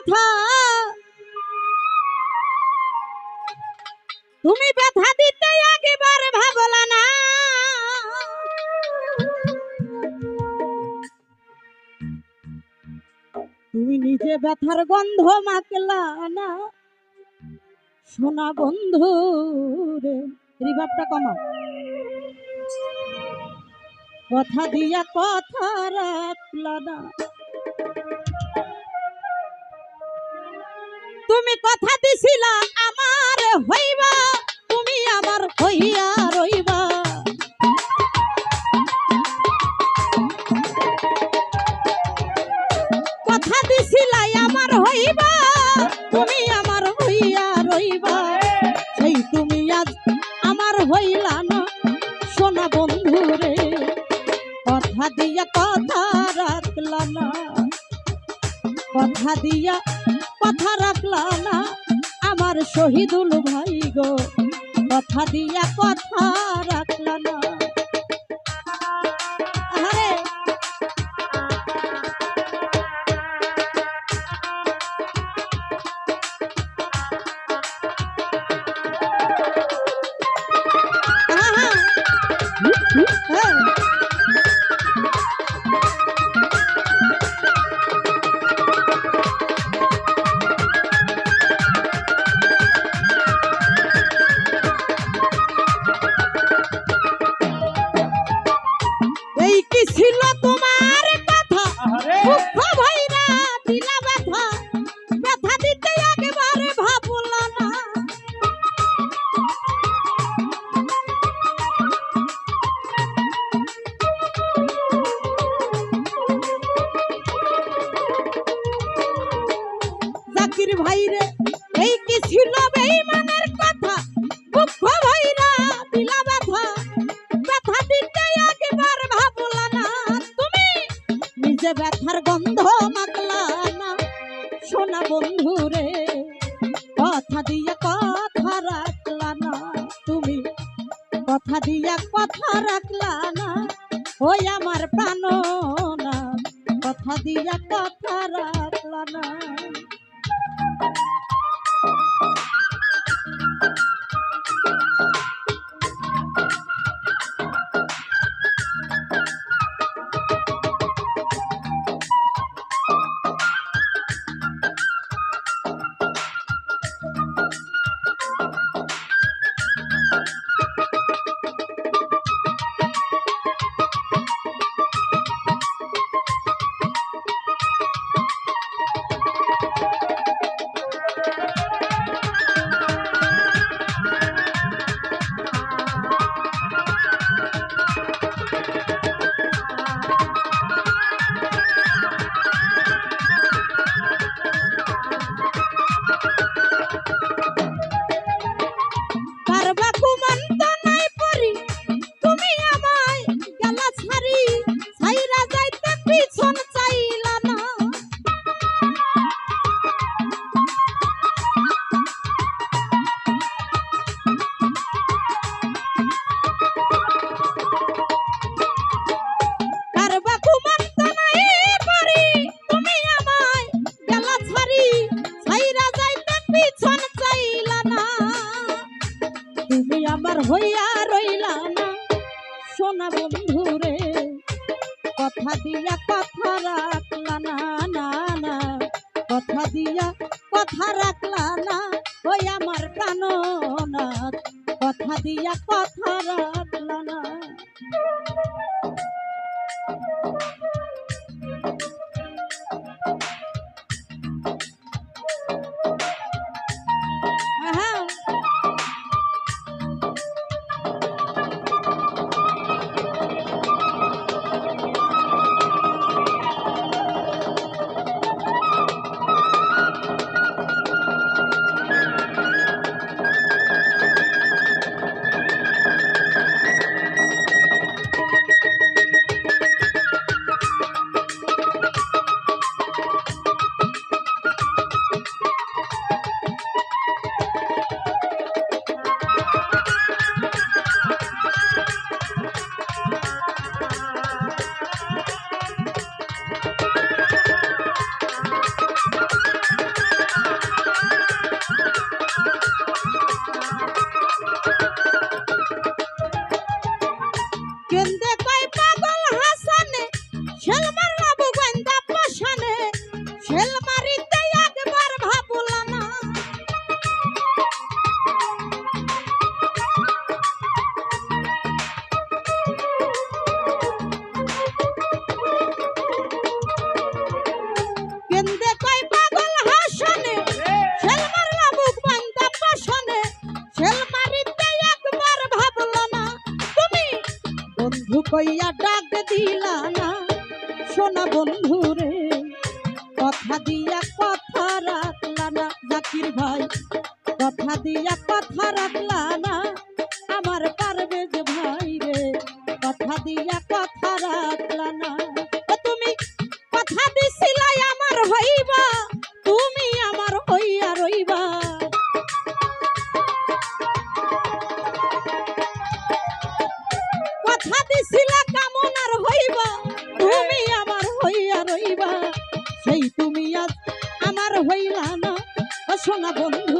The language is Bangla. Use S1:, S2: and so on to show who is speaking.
S1: ব্যথা তুমি ব্যথা দিতে একবার ভাবলা না তুমি নিজে ব্যথার গন্ধ মাখলা না সোনা বন্ধু রে রিভাবটা কমাও কথা দিয়া কথা রাখলা না তুমি কথা দিছিলা আমার হইবা তুমি আমার হইয়া রইবা কথা দিছিলা আমার হইবা তুমি আমার হইয়া রইবা সেই তুমি আজ আমার হইলা না সোনা বন্ধু রে কথা দিয়া কথা রাখলা না কথা দিয়া কথা রাখলা না আমার শহীদুল ভাই গো কথা দিয়া কথা রাখলা না আরে এই কি ছিল তোমার কথা দুঃখ ভইরা দিলা ব্যথা ব্যথা দিতে একবারে ভাবলা না জাকির ভাই রে এই কি ছিল বেঈমানের কথা দুঃখ ভইরা দিলা ব্যথা ব্যথা দিতে একবার ভাবলা না তুমি নিজে ব্যথার গন্ধ মাখলা না সোনা বন্ধু রে কথা দিয়া কথা রাখলা না তুমি কথা দিয়া কথা রাখলা না ওই আমার প্রাণ না কথা দিয়া কথা রাখলা না আমার হইয়া রইলা না সোনা বন্ধু রে কথা দিয়া কথা রাখলা না না না কথা দিয়া কথা রাখলা না ওই আমার প্রাণ না কথা দিয়া কথা রাখলা না হইয়া ডাক দিলা না সোনা বন্ধু রে কথা দিয়া কথা রাখলা না জাকির ভাই কথা দিয়া কথা রাখলা না আমার পারভেজ ভাই রে কথা দিয়া কথা রাখলা না ও তুমি কথা দিছিলাই আমার হইবা তুমি আমার হইয়া রইবা কথা দিছিলা কামনার হইবা তুমি আমার হইয়া রইবা সেই তুমি আজ আমার হইলা না ও সোনা বন্ধু